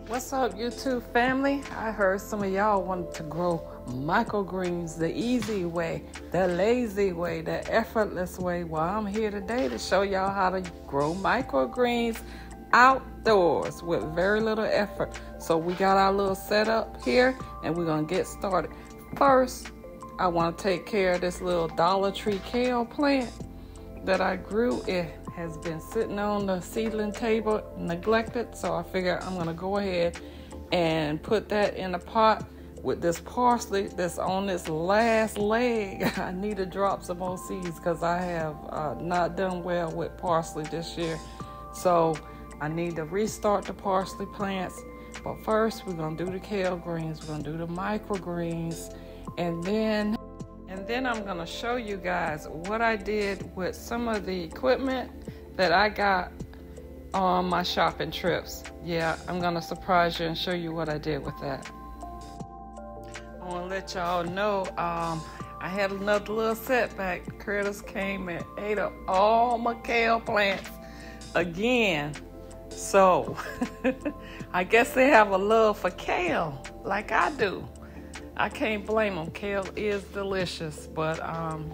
What's up, YouTube family? I heard some of y'all wanted to grow microgreens the easy way, the lazy way, the effortless way. Well, I'm here today to show y'all how to grow microgreens outdoors with very little effort. So we got our little setup here and we're going to get started. First, I want to take care of this little Dollar Tree kale plant that I grew. It has been sitting on the seedling table neglected, so I figure I'm gonna go ahead and put that in a pot with this parsley that's on this last leg. I need to drop some more seeds because I have not done well with parsley this year, so I need to restart the parsley plants. But first we're gonna do the kale greens, we're gonna do the microgreens, and then I'm gonna show you guys what I did with some of the equipment that I got on my shopping trips. Yeah, I'm gonna surprise you and show you what I did with that. I wanna let y'all know, I had another little setback. Critters came and ate up all my kale plants again. So, I guess they have a love for kale like I do. I can't blame them. Kale is delicious, but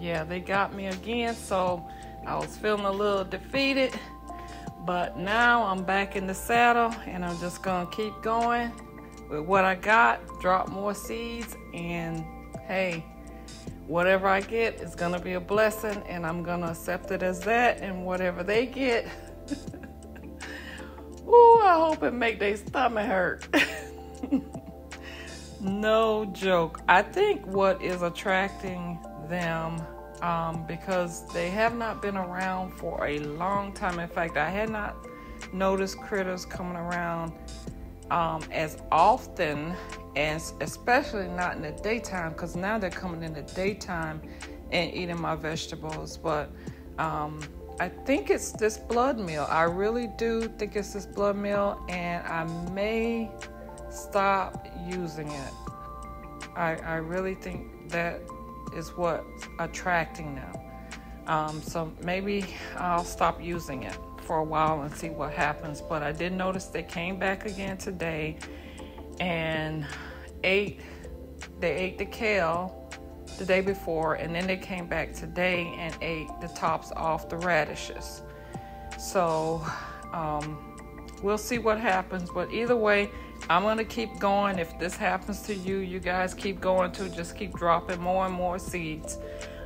yeah, they got me again, so I was feeling a little defeated, but now I'm back in the saddle and I'm just gonna keep going with what I got, drop more seeds, and hey, whatever I get is gonna be a blessing and I'm gonna accept it as that, and whatever they get, ooh, I hope it make their stomach hurt. No joke. I think what is attracting them, because they have not been around for a long time. In fact, I had not noticed critters coming around as often, as especially not in the daytime, because now they're coming in the daytime and eating my vegetables. But I think it's this blood meal. I really do think it's this blood meal, and I may stop using it. I really think that is what's attracting them. So maybe I'll stop using it for a while and see what happens. But I did notice they came back again today and they ate the kale the day before, and then they came back today and ate the tops off the radishes. So we'll see what happens, but either way, I'm going to keep going. If this happens to you, you guys keep going too. Just keep dropping more and more seeds.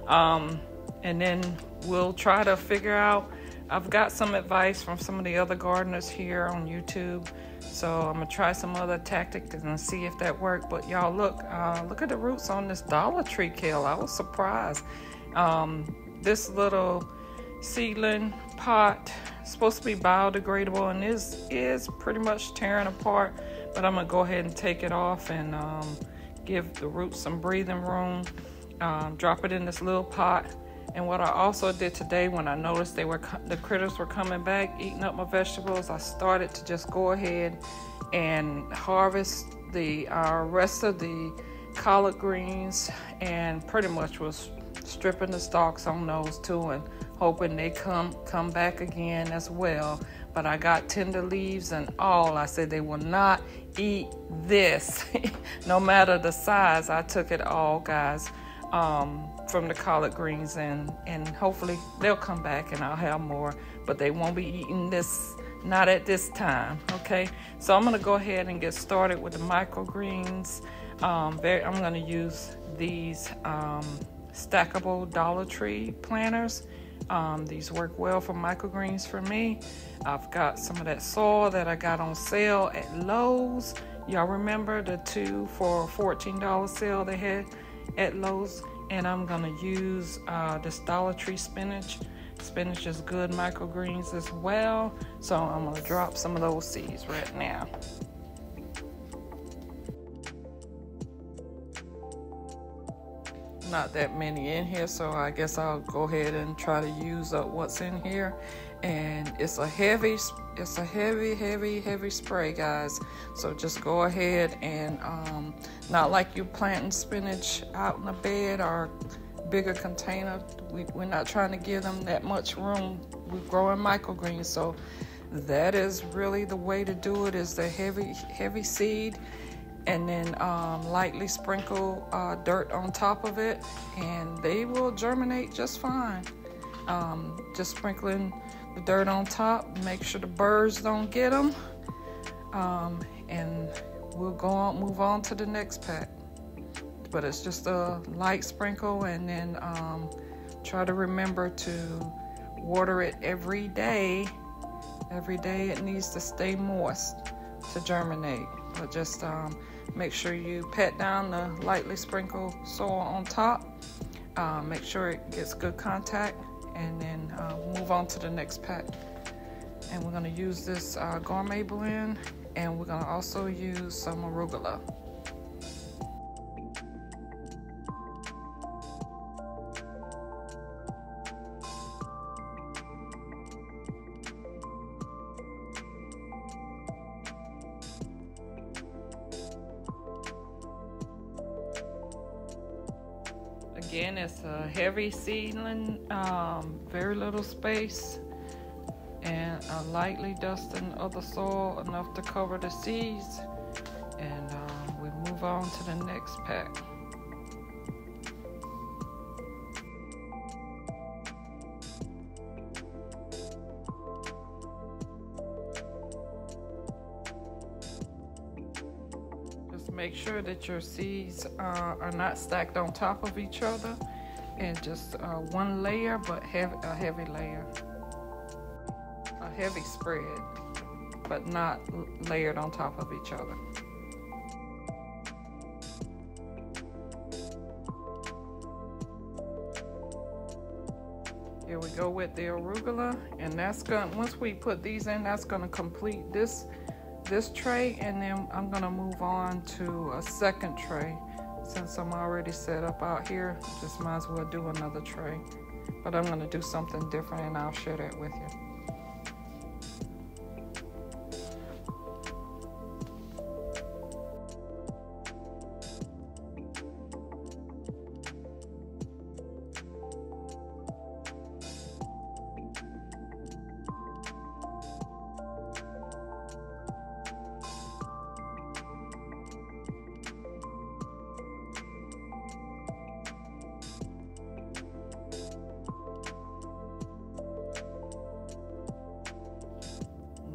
And then we'll try to figure out, I've got some advice from some of the other gardeners here on YouTube. So I'm going to try some other tactics and see if that worked. But y'all look at the roots on this Dollar Tree kale. I was surprised. This little seedling pot is supposed to be biodegradable, and is pretty much tearing apart. But I'm gonna go ahead and take it off and give the roots some breathing room. Drop it in this little pot. And what I also did today, when I noticed the critters were coming back, eating up my vegetables, I started to just go ahead and harvest the rest of the collard greens, and pretty much was stripping the stalks on those too, and hoping they come back again as well. But I got tender leaves and all. I said they will not eat this. No matter the size, I took it all, guys, from the collard greens, and hopefully they'll come back and I'll have more, but they won't be eating this, not at this time. Okay, so I'm gonna go ahead and get started with the microgreens. I'm gonna use these stackable Dollar Tree planters. These work well for microgreens for me. I've got some of that soil that I got on sale at Lowe's. Y'all remember the 2 for $14 sale they had at Lowe's? And I'm gonna use this Dollar Tree spinach. Spinach is good microgreens as well. So I'm gonna drop some of those seeds right now. Not that many in here, so I guess I'll go ahead and try to use up what's in here. And it's a heavy spray, guys, so just go ahead and not like you planting spinach out in a bed or bigger container. We're not trying to give them that much room. We're growing microgreens, so that is really the way to do it, is the heavy seed, and then lightly sprinkle dirt on top of it, and they will germinate just fine. Just sprinkling the dirt on top, make sure the birds don't get them, and we'll move on to the next pack. But it's just a light sprinkle, and then try to remember to water it every day. Every day it needs to stay moist to germinate. But just make sure you pat down the lightly sprinkled soil on top. Make sure it gets good contact, and then move on to the next pack. And we're going to use this gourmet blend, and we're going to also use some arugula. Again, it's a heavy seedling, very little space, and lightly dusting of the soil enough to cover the seeds. And we move on to the next pack. Make sure that your seeds are not stacked on top of each other, and just one layer, but a heavy layer. A heavy spread, but not layered on top of each other. Here we go with the arugula, and that's gonna, once we put these in, that's gonna complete this tray, and then I'm gonna move on to a second tray. Since I'm already set up out here, just might as well do another tray. But I'm gonna do something different, and I'll share that with you.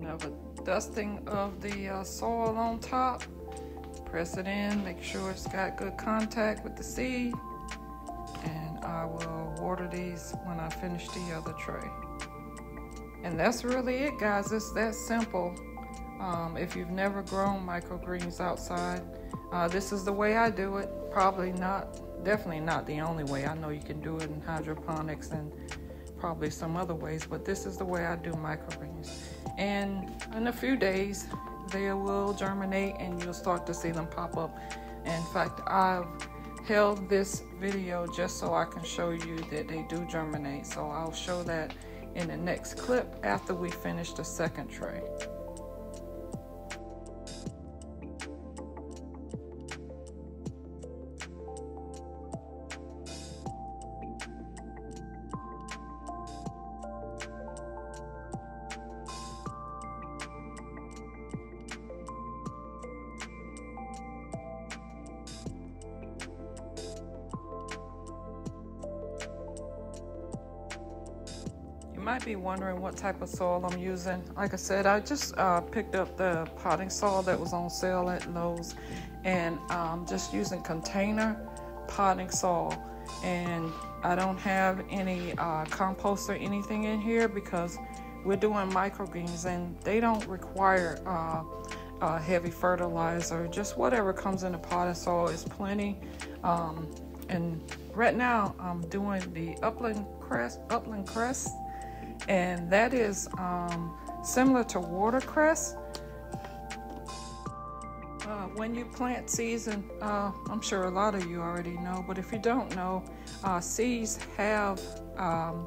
Now the dusting of the soil on top, press it in, make sure it's got good contact with the seed, and I will water these when I finish the other tray. And that's really it, guys. It's that simple. If you've never grown microgreens outside, this is the way I do it. Definitely not the only way. I know you can do it in hydroponics and probably some other ways, but this is the way I do microgreens. And in a few days, they will germinate, and you'll start to see them pop up. In fact, I've held this video just so I can show you that they do germinate. So I'll show that in the next clip after we finish the second tray. You might be wondering what type of soil I'm using. Like I said, I just picked up the potting soil that was on sale at Lowe's, and just using container potting soil. And I don't have any compost or anything in here because we're doing microgreens, and they don't require heavy fertilizer. Just whatever comes in the potting soil is plenty. And right now I'm doing the upland cress, and that is similar to watercress. When you plant seeds, and I'm sure a lot of you already know, but if you don't know, seeds have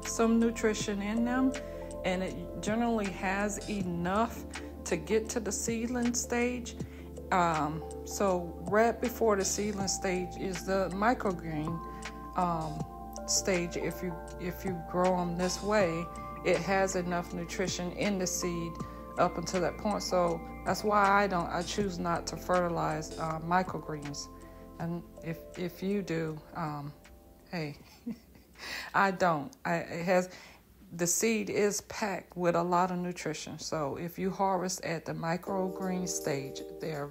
some nutrition in them, and it generally has enough to get to the seedling stage. So right before the seedling stage is the microgreen stage. If you grow them this way, it has enough nutrition in the seed up until that point. So that's why I choose not to fertilize microgreens. And if you do, hey, I don't. The seed is packed with a lot of nutrition. So if you harvest at the microgreen stage, they're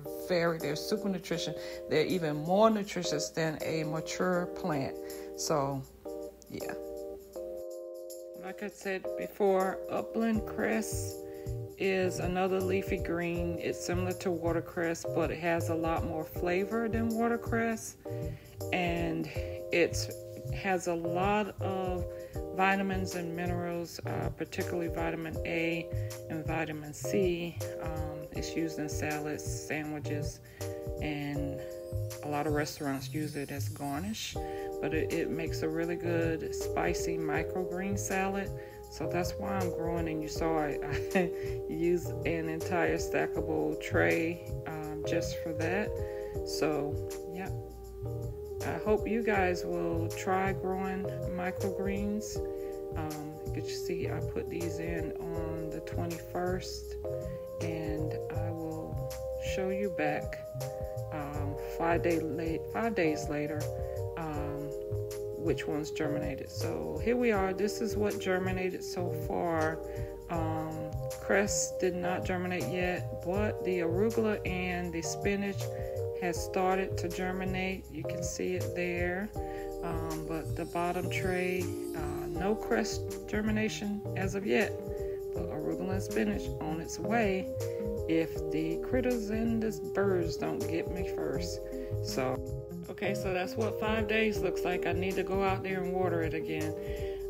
super nutritious. They're even more nutritious than a mature plant. So yeah. Like I said before, upland cress is another leafy green. It's similar to watercress, but it has a lot more flavor than watercress, and it has a lot of vitamins and minerals, particularly vitamin A and vitamin C. It's used in salads, sandwiches, and a lot of restaurants use it as garnish, but it makes a really good spicy microgreen salad. So that's why I'm growing, and you saw I used an entire stackable tray just for that. So yeah, I hope you guys will try growing microgreens. You can see I put these in on the 21st, and I will show you back 5 days later which ones germinated. So here we are. This is what germinated so far. Cress did not germinate yet, but the arugula and the spinach has started to germinate. You can see it there. But the bottom tray, no cress germination as of yet, but arugula and spinach on its way if the critters and the birds don't get me first. So okay, so that's what 5 days looks like. I need to go out there and water it again.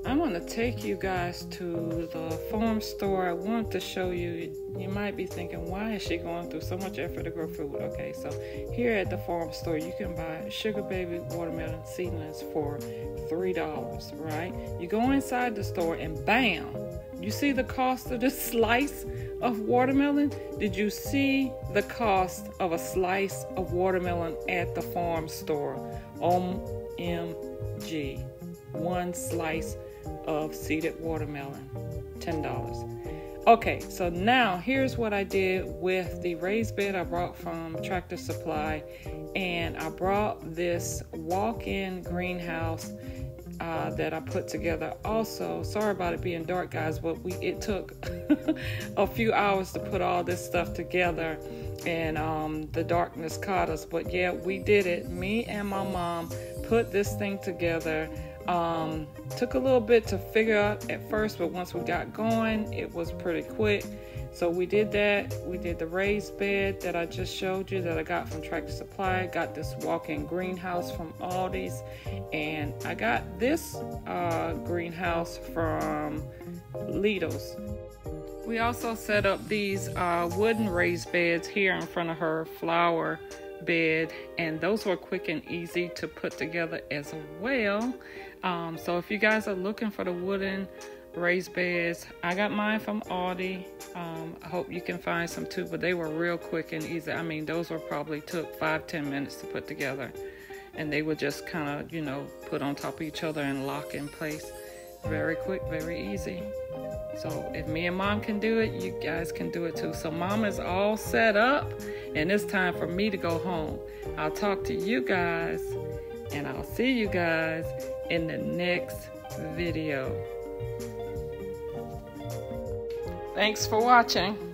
I'm going to take you guys to the farm store. I want to show you. You might be thinking, why is she going through so much effort to grow food? Okay, so here at the farm store, you can buy sugar baby watermelon seedlings for $3, right? You go inside the store and bam, you see the cost of this slice of watermelon? Did you see the cost of a slice of watermelon at the farm store? OMG. One slice of seeded watermelon, $10. Okay, so now here's what I did with the raised bed I brought from Tractor Supply, and I brought this walk-in greenhouse that I put together. Also, sorry about it being dark, guys, but it took a few hours to put all this stuff together, and the darkness caught us. But yeah, we did it. Me and my mom put this thing together. Took a little bit to figure out at first, but once we got going, it was pretty quick. So we did that. We did the raised bed that I just showed you that I got from Tractor Supply. Got this walk-in greenhouse from Aldi's, and I got this greenhouse from Lidl's. We also set up these wooden raised beds here in front of her flower bed, and those were quick and easy to put together as well. So if you guys are looking for the wooden raised beds, I got mine from Aldi. I hope you can find some too, but they were real quick and easy. I mean, those were probably took 5-10 minutes to put together, and they would just kind of, you know, put on top of each other and lock in place. Very quick, very easy. So if me and mom can do it, you guys can do it too. So mom is all set up, and it's time for me to go home. I'll talk to you guys, and I'll see you guys in the next video. Thanks for watching.